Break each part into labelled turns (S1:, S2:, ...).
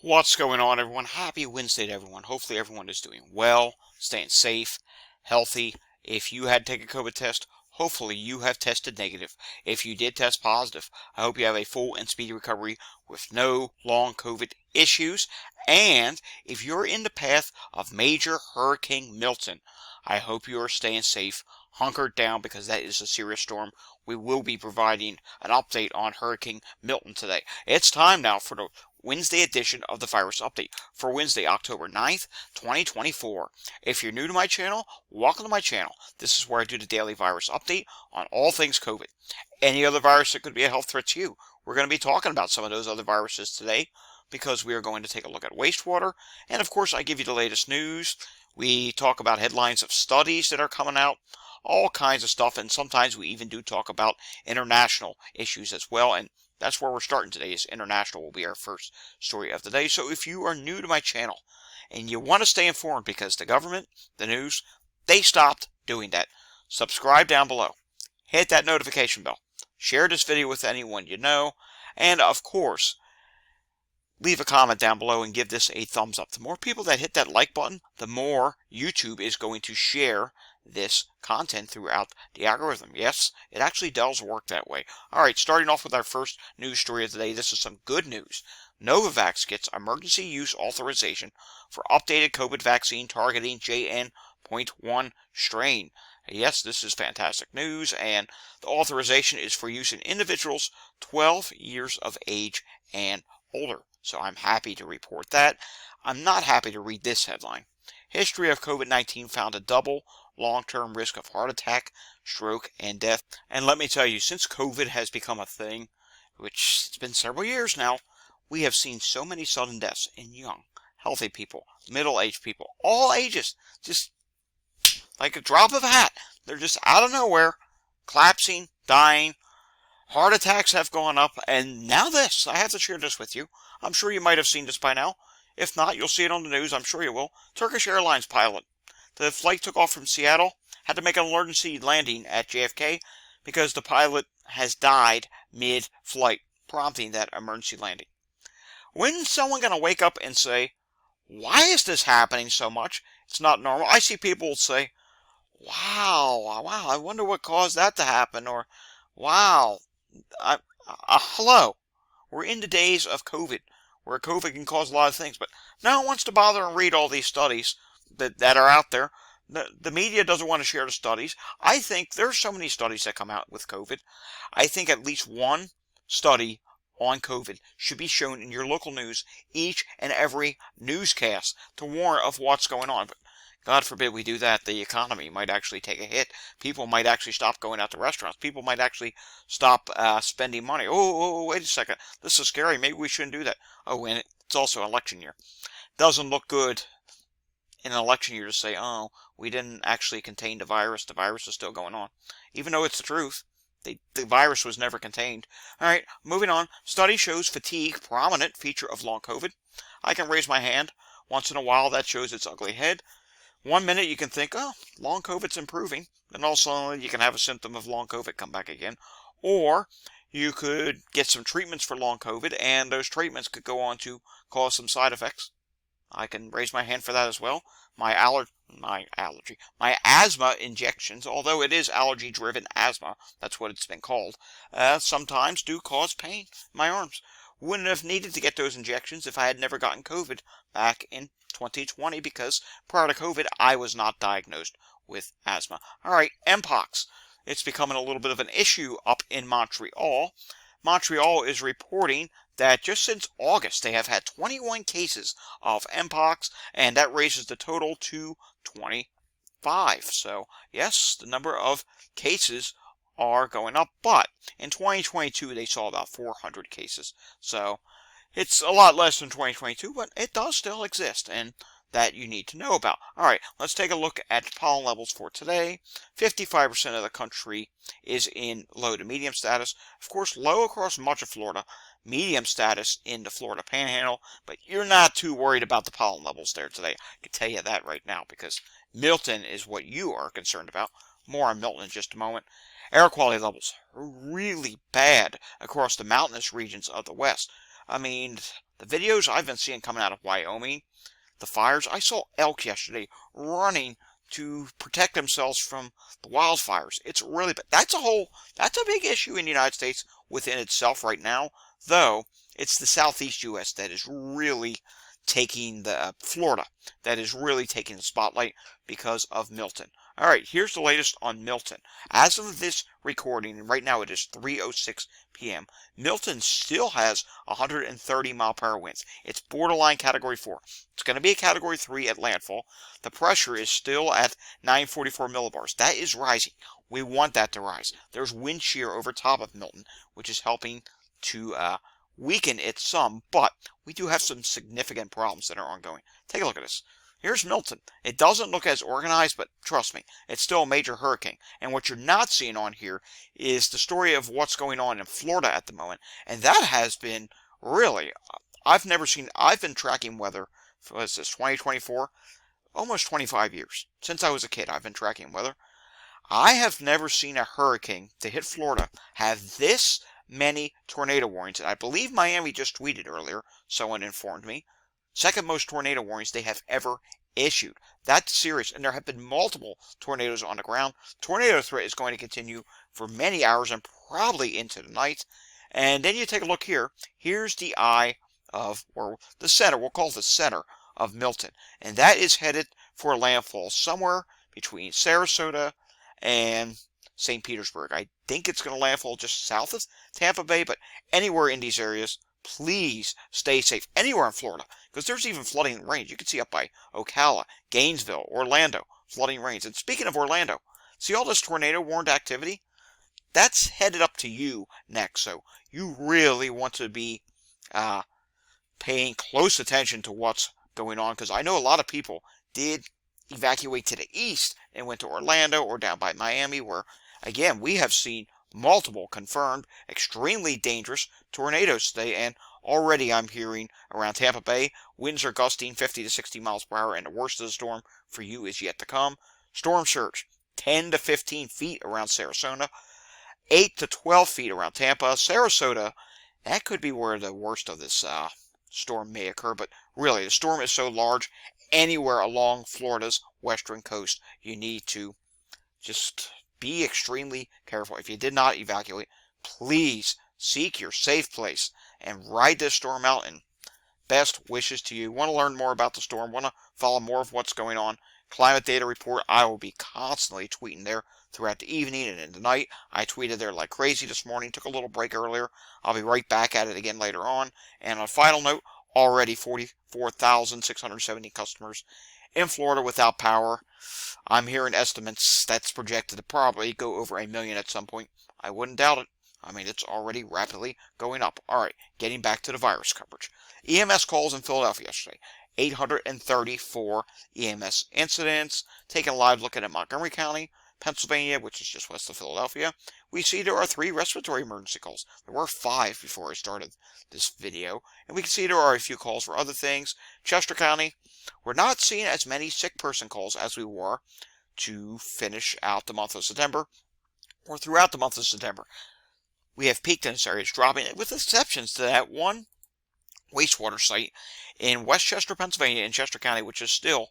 S1: What's going on, everyone? Happy Wednesday to everyone. Hopefully everyone is doing well, staying safe, healthy. If you had to take a COVID test, hopefully you have tested negative. If you did test positive, I hope you have a full and speedy recovery with no long COVID issues. And if you're in the path of major Hurricane Milton, I hope you are staying safe, hunkered down, because that is a serious storm. We will be providing an update on Hurricane Milton today. It's time now for the Wednesday edition of the Virus Update for Wednesday, October 9th, 2024. If you're new to my channel, welcome to my channel. This is where I do the daily virus update on all things COVID. Any other virus that could be a health threat to you. We're going to be talking about some of those other viruses today because we are going to take a look at wastewater. And of course, I give you the latest news. We talk about headlines of studies that are coming out, all kinds of stuff, and sometimes we even do talk about international issues as well. And that's where we're starting today, is international will be our first story of the day. So if you are new to my channel and you want to stay informed, because the government, the news, they stopped doing that, subscribe down below. Hit that notification bell. Share this video with anyone you know. And of course, leave a comment down below and give this a thumbs up. The more people that hit that like button, the more YouTube is going to share this content throughout the algorithm. Yes, it actually does work that way. Alright, starting off with our first news story of the day. This is some good news. Novavax gets emergency use authorization for updated COVID vaccine targeting JN.1 strain. Yes, this is fantastic news, and the authorization is for use in individuals 12 years of age and older. So I'm happy to report that. I'm not happy to read this headline. History of COVID-19 found a double long-term risk of heart attack, stroke, and death. And let me tell you, since COVID has become a thing, which it's been several years now, we have seen so many sudden deaths in young, healthy people, middle-aged people, all ages, just like a drop of a hat. They're just out of nowhere, collapsing, dying. Heart attacks have gone up, and now this. I have to share this with you. I'm sure you might have seen this by now. If not, you'll see it on the news. I'm sure you will. Turkish Airlines pilot. The flight took off from Seattle, had to make an emergency landing at JFK because the pilot has died mid-flight, prompting that emergency landing. When's someone going to wake up and say, why is this happening so much? It's not normal. I see people say, wow, I wonder what caused that to happen, or wow. Hello. We're in the days of COVID, where COVID can cause a lot of things, but no one wants to bother and read all these studies that are out there. The media doesn't want to share the studies. I think there's so many studies that come out with COVID. I think at least one study on COVID should be shown in your local news each and every newscast to warn of what's going on. But God forbid we do that, the economy might actually take a hit. People might actually stop going out to restaurants. People might actually stop spending money. Oh, wait a second. This is scary. Maybe we shouldn't do that. Oh, and it's also election year. Doesn't look good in an election year to say, oh, we didn't actually contain the virus. The virus is still going on. Even though it's the truth. The virus was never contained. All right, moving on. Study shows fatigue, prominent feature of long COVID. I can raise my hand. Once in a while, that shows its ugly head. 1 minute you can think, oh, long COVID's improving. Then also you can have a symptom of long COVID come back again. Or you could get some treatments for long COVID, and those treatments could go on to cause some side effects. I can raise my hand for that as well. My asthma injections, although it is allergy-driven asthma, that's what it's been called, sometimes do cause pain in my arms. Wouldn't have needed to get those injections if I had never gotten COVID back in 2020, because prior to COVID, I was not diagnosed with asthma. All right, Mpox. It's becoming a little bit of an issue up in Montreal. Montreal is reporting that just since August, they have had 21 cases of Mpox, and that raises the total to 25. So, yes, the number of cases are going up, but in 2022, they saw about 400 cases. So, it's a lot less than 2022, but it does still exist, and that you need to know about. All right, let's take a look at pollen levels for today. 55% of the country is in low to medium status. Of course, low across much of Florida. Medium status in the Florida Panhandle, but you're not too worried about the pollen levels there today. I can tell you that right now, because Milton is what you are concerned about. More on Milton in just a moment. Air quality levels are really bad across the mountainous regions of the West. I mean, The videos I've been seeing coming out of Wyoming, the fires, I saw elk yesterday running to protect themselves from the wildfires. It's really bad. That's a big issue in the United States within itself right now, though it's the southeast U.S. that is really taking Florida, that is really taking the spotlight because of Milton. All right, here's the latest on Milton. As of this recording, and right now it is 3:06 p.m., Milton still has 130-mile-per-hour winds. It's borderline Category 4. It's going to be a Category 3 at landfall. The pressure is still at 944 millibars. That is rising. We want that to rise. There's wind shear over top of Milton, which is helping to weaken it some, but we do have some significant problems that are ongoing. Take a look at this. Here's Milton. It doesn't look as organized, but trust me, it's still a major hurricane. And what you're not seeing on here is the story of what's going on in Florida at the moment. And that has been really, I've been tracking weather for, what is this, 2024? Almost 25 years. Since I was a kid, I've been tracking weather. I have never seen a hurricane to hit Florida have this many tornado warnings. And I believe Miami just tweeted earlier, someone informed me. Second most tornado warnings they have ever issued. That's serious, and there have been multiple tornadoes on the ground. Tornado threat is going to continue for many hours and probably into the night. And then you take a look here. Here's the eye of, or the center, we'll call it the center of Milton. And that is headed for a landfall somewhere between Sarasota and St. Petersburg. I think it's going to landfall just south of Tampa Bay, but anywhere in these areas, please stay safe. Anywhere in Florida, because there's even flooding and rains. You can see up by Ocala, Gainesville, Orlando, flooding rains. And speaking of Orlando, see all this tornado warned activity? That's headed up to you next. So you really want to be paying close attention to what's going on, because I know a lot of people did evacuate to the east and went to Orlando or down by Miami, where, again, we have seen multiple confirmed extremely dangerous tornadoes today, and already I'm hearing around Tampa Bay, winds are gusting 50 to 60 miles per hour, and the worst of the storm for you is yet to come. Storm surge, 10 to 15 feet around Sarasota, 8 to 12 feet around Tampa. Sarasota, that could be where the worst of this storm may occur, but really, the storm is so large, anywhere along Florida's western coast, you need to just be extremely careful. If you did not evacuate, please seek your safe place and ride this storm out, and best wishes to you. Want to learn more about the storm, want to follow more of what's going on, Climate Data Report, I will be constantly tweeting there throughout the evening and in the night. I tweeted there like crazy this morning, took a little break earlier. I'll be right back at it again later on. And on a final note, already 44,670 customers in Florida without power. I'm hearing estimates that's projected to probably go over 1 million at some point. I wouldn't doubt it. I mean, it's already rapidly going up. All right, getting back to the virus coverage. EMS calls in Philadelphia yesterday. 834 EMS incidents. Taking a live look at Montgomery County, Pennsylvania, which is just west of Philadelphia. We see there are 3 respiratory emergency calls. There were 5 before I started this video. And we can see there are a few calls for other things. Chester County, we're not seeing as many sick person calls as we were to finish out the month of September, or throughout the month of September. We have peaked in this area. It's dropping, with exceptions to that one wastewater site in Westchester, Pennsylvania, in Chester County, which is still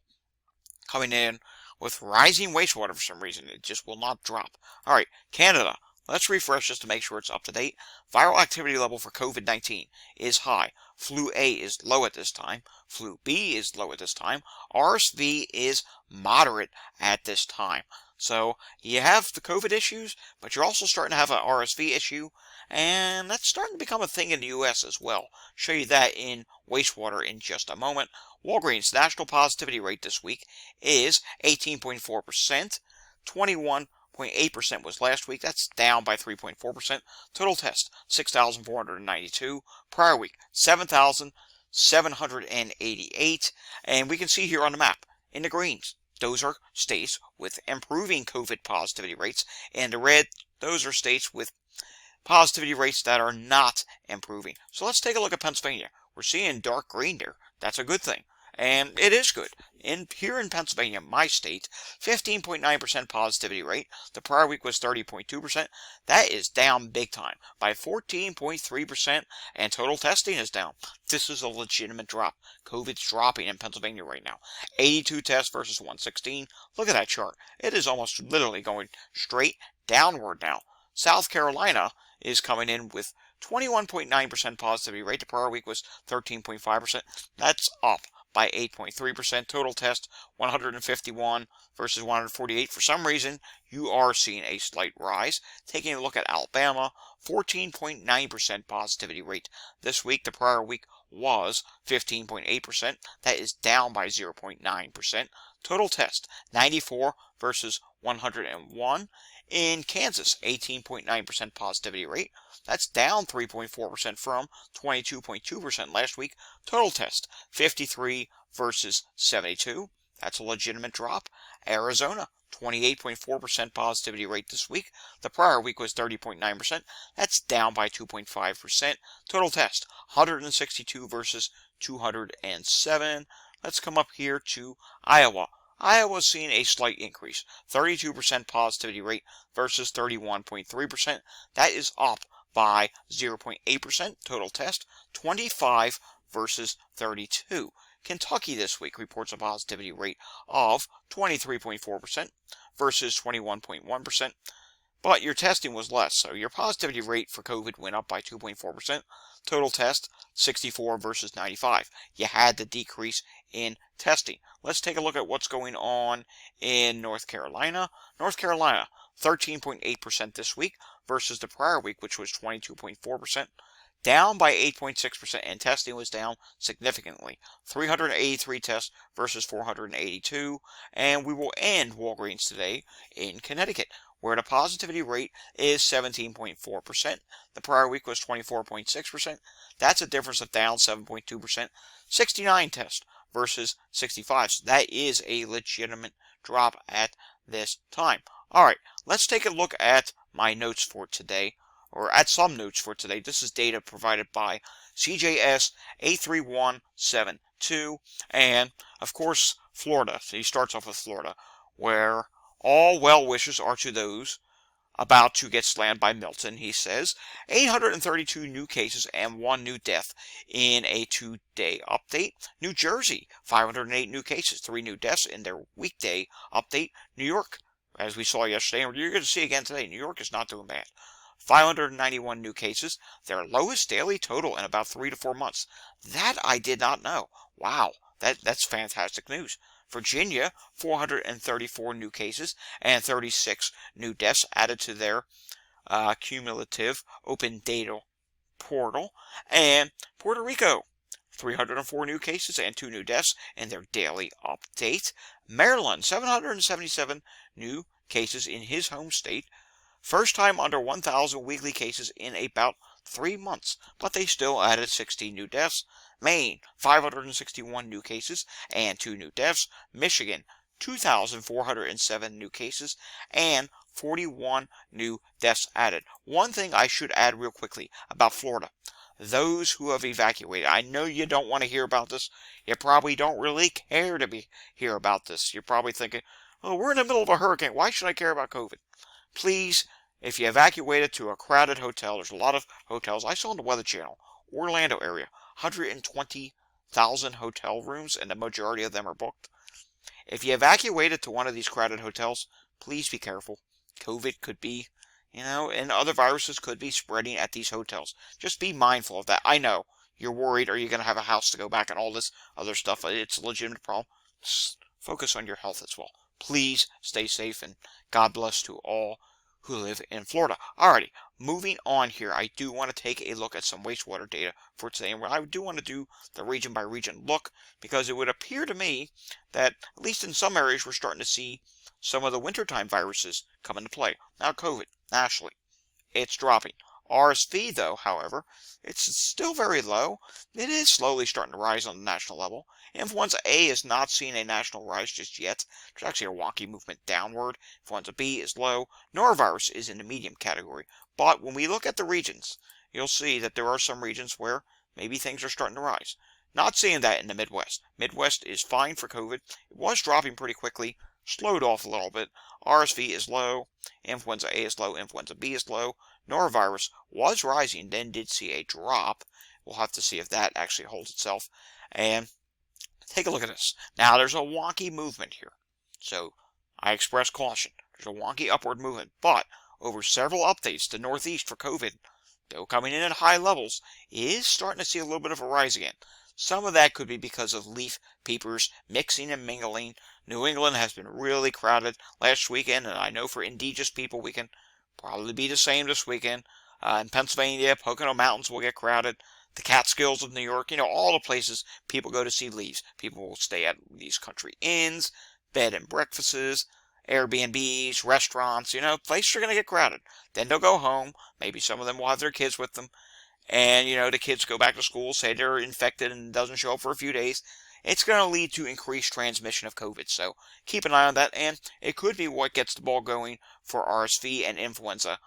S1: coming in with rising wastewater for some reason. It just will not drop. All right, Canada. Let's refresh this to make sure it's up to date. Viral activity level for COVID-19 is high. Flu A is low at this time. Flu B is low at this time. RSV is moderate at this time. So you have the COVID issues, but you're also starting to have an RSV issue, and that's starting to become a thing in the U.S. as well. Show you that in wastewater in just a moment. Walgreens national positivity rate this week is 18.4%. 21.8% was last week. That's down by 3.4%. Total test, 6,492. Prior week, 7,788. And we can see here on the map, in the greens, those are states with improving COVID positivity rates. And the red, those are states with positivity rates that are not improving. So let's take a look at Pennsylvania. We're seeing dark green there. That's a good thing. And it is good. Here in Pennsylvania, my state, 15.9% positivity rate. The prior week was 30.2%. That is down big time by 14.3%, and total testing is down. This is a legitimate drop. COVID's dropping in Pennsylvania right now. 82 tests versus 116. Look at that chart. It is almost literally going straight downward now. South Carolina is coming in with 21.9% positivity rate. The prior week was 13.5%. That's up by 8.3%. Total test 151 versus 148. For some reason, you are seeing a slight rise. Taking a look at Alabama, 14.9% positivity rate this week. The prior week was 15.8%. That is down by 0.9%. Total test 94 versus 101. In Kansas, 18.9% positivity rate. That's down 3.4% from 22.2% last week. Total test 53 versus 72. That's a legitimate drop. Arizona, 28.4% positivity rate this week. The prior week was 30.9%. That's down by 2.5%. Total test 162 versus 207. Let's come up here to Iowa. Iowa's seeing a slight increase, 32% positivity rate versus 31.3%. That is up by 0.8%. Total test, 25 versus 32. Kentucky this week reports a positivity rate of 23.4% versus 21.1%. But your testing was less, so your positivity rate for COVID went up by 2.4%. Total test, 64 versus 95. You had the decrease in testing. Let's take a look at what's going on in North Carolina. North Carolina, 13.8% this week versus the prior week, which was 22.4%. Down by 8.6%, and testing was down significantly. 383 tests versus 482. And we will end Walgreens today in Connecticut, where the positivity rate is 17.4%. The prior week was 24.6%. That's a difference of down 7.2%. 69 tests versus 65. So that is a legitimate drop at this time. All right, let's take a look at my notes for today, or at some notes for today. This is data provided by CJS 83172, and of course Florida. So he starts off with Florida, where all well wishes are to those about to get slammed by Milton. He says 832 new cases and 1 new death in a 2-day update. New Jersey, 508 new cases, 3 new deaths in their weekday update. New York, as we saw yesterday, and you're going to see again today, New York is not doing bad. 591 new cases, their lowest daily total in about 3 to 4 months. That I did not know. Wow, that's fantastic news. Virginia, 434 new cases and 36 new deaths added to their cumulative open data portal. And Puerto Rico, 304 new cases and 2 new deaths in their daily update. Maryland, 777 new cases in his home state. First time under 1,000 weekly cases in about 3 months, but they still added 16 new deaths. Maine, 561 new cases and 2 new deaths. Michigan, 2,407 new cases and 41 new deaths added. One thing I should add real quickly about Florida. Those who have evacuated, I know you don't want to hear about this. You probably don't really care to hear about this. You're probably thinking, oh, we're in the middle of a hurricane. Why should I care about COVID? Please, if you evacuated to a crowded hotel, there's a lot of hotels. I saw on the Weather Channel, Orlando area, 120,000 hotel rooms, and the majority of them are booked. If you evacuated to one of these crowded hotels, please be careful. COVID could be, and other viruses could be spreading at these hotels. Just be mindful of that. I know you're worried, are you going to have a house to go back and all this other stuff? It's a legitimate problem. Just focus on your health as well. Please stay safe, and God bless to all who live in Florida. Alrighty, moving on here, I do want to take a look at some wastewater data for today, and I do want to do the region by region look, because it would appear to me that, at least in some areas, we're starting to see some of the wintertime viruses come into play. Now, COVID, nationally, it's dropping. RSV, though, however, it's still very low. It is slowly starting to rise on the national level. Influenza A is not seeing a national rise just yet. There's actually a wonky movement downward. Influenza B is low. Norovirus is in the medium category. But when we look at the regions, you'll see that there are some regions where maybe things are starting to rise. Not seeing that in the Midwest. Midwest is fine for COVID. It was dropping pretty quickly, slowed off a little bit. RSV is low, influenza A is low, influenza B is low. Norovirus was rising, then did see a drop. We'll have to see if that actually holds itself. And take a look at this. Now, there's a wonky movement here. So, I express caution. There's a wonky upward movement, but over several updates, the Northeast for COVID, though coming in at high levels, is starting to see a little bit of a rise again. Some of that could be because of leaf peepers mixing and mingling. New England has been really crowded last weekend, and I know for indigenous people we can probably be the same this weekend. In Pennsylvania, Pocono Mountains will get crowded. The Catskills of New York, all the places people go to see leaves. People will stay at these country inns, bed and breakfasts, Airbnbs, restaurants, places are going to get crowded. Then they'll go home. Maybe some of them will have their kids with them. And, the kids go back to school, say they're infected and doesn't show up for a few days. It's going to lead to increased transmission of COVID. So keep an eye on that. And it could be what gets the ball going for RSV and influenza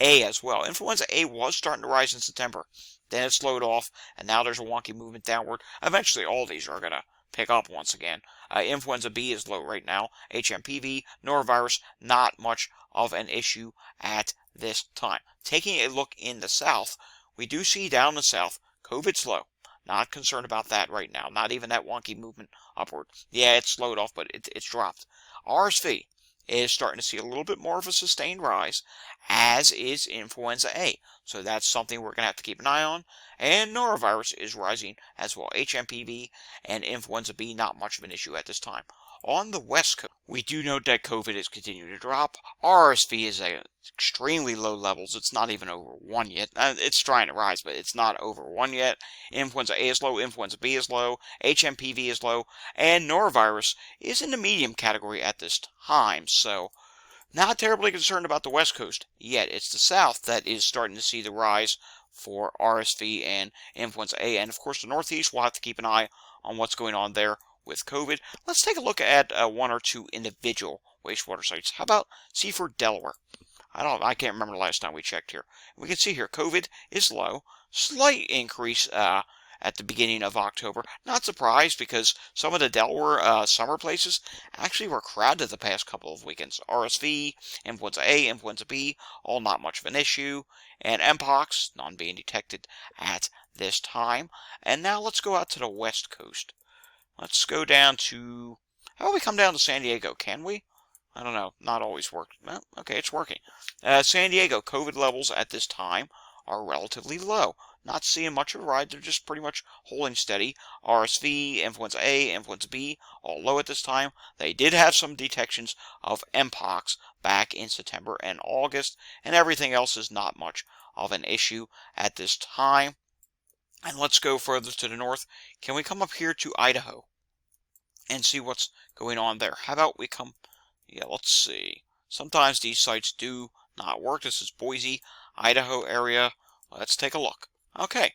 S1: A as well. Influenza A was starting to rise in September. Then it slowed off, and now there's a wonky movement downward. Eventually, all these are going to pick up once again. Influenza B is low right now. HMPV, norovirus, not much of an issue at this time. Taking a look in the south, we do see down the south, COVID's low. Not concerned about that right now. Not even that wonky movement upward. Yeah, it's slowed off, but it's dropped. RSV is starting to see a little bit more of a sustained rise, as is influenza A. So that's something we're going to have to keep an eye on. And norovirus is rising as well. HMPV and influenza B, not much of an issue at this time. On the West Coast, we do note that COVID is continuing to drop. RSV is at extremely low levels. It's not even over 1 yet. It's trying to rise, but it's not over 1 yet. Influenza A is low. Influenza B is low. HMPV is low. And norovirus is in the medium category at this time. So, not terribly concerned about the West Coast yet. It's the South that is starting to see the rise for RSV and influenza A. And, of course, the Northeast will have to keep an eye on what's going on there with COVID. Let's take a look at one or two individual wastewater sites. How about Seaford, Delaware? I can't remember the last time we checked here. We can see here COVID is low. Slight increase at the beginning of October. Not surprised because some of the Delaware summer places actually were crowded the past couple of weekends. RSV, influenza A, influenza B, all not much of an issue. And Mpox, none being detected at this time. And now let's go out to the West Coast. Let's go down to... How about we come down to San Diego? Can we? I don't know. Not always work. Well, okay, it's working. San Diego, COVID levels at this time are relatively low. Not seeing much of a rise. They're just pretty much holding steady. RSV, influenza A, influenza B, all low at this time. They did have some detections of Mpox back in September and August, and everything else is not much of an issue at this time. And let's go further to the north. Can we come up here to Idaho and see what's going on there? How about we come... Yeah, let's see. Sometimes these sites do not work. This is Boise, Idaho area. Let's take a look. Okay.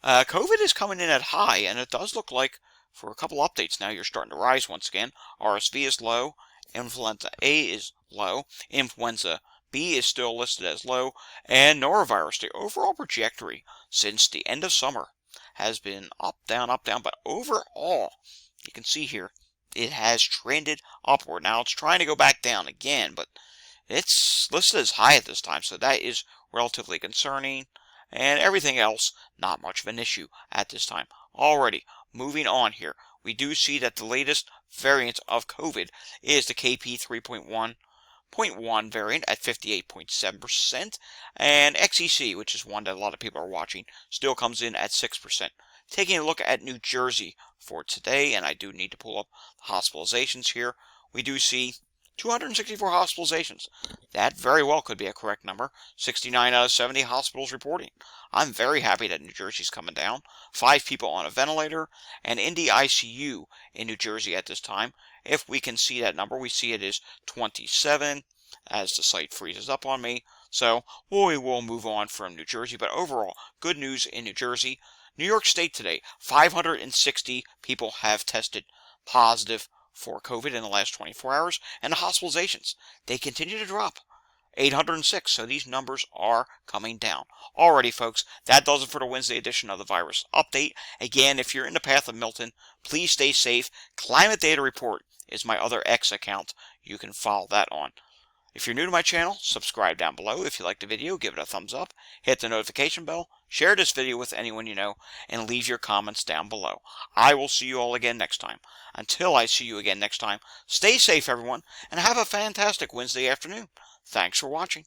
S1: COVID is coming in at high, and it does look like for a couple updates now you're starting to rise once again. RSV is low. Influenza A is low. Influenza B is still listed as low. And norovirus, the overall trajectory since the end of summer has been up, down, but overall, you can see here, it has trended upward. Now, it's trying to go back down again, but it's listed as high at this time, so that is relatively concerning. And everything else, not much of an issue at this time. Alrighty, moving on here. We do see that the latest variant of COVID is the KP 3.1.1 variant at 58.7%, and XEC, which is one that a lot of people are watching, still comes in at 6%. Taking a look at New Jersey for today, and I do need to pull up hospitalizations here, we do see 264 hospitalizations. That very well could be a correct number. 69 out of 70 hospitals reporting. I'm very happy that New Jersey's coming down. 5 people on a ventilator, and in the ICU in New Jersey at this time. If we can see that number, we see it is 27 as the site freezes up on me. So we will move on from New Jersey, but overall, good news in New Jersey. New York State today, 560 people have tested positive for COVID in the last 24 hours, and the hospitalizations, they continue to drop. 806. So these numbers are coming down. Alrighty, folks, that does it for the Wednesday edition of the Virus Update. Again, if you're in the path of Milton, please stay safe. Climate Data Report is my other X account. You can follow that on. If you're new to my channel, subscribe down below. If you liked the video, give it a thumbs up, hit the notification bell, share this video with anyone you know, and leave your comments down below. I will see you all again next time. Until I see you again next time, stay safe, everyone, and have a fantastic Wednesday afternoon. Thanks for watching.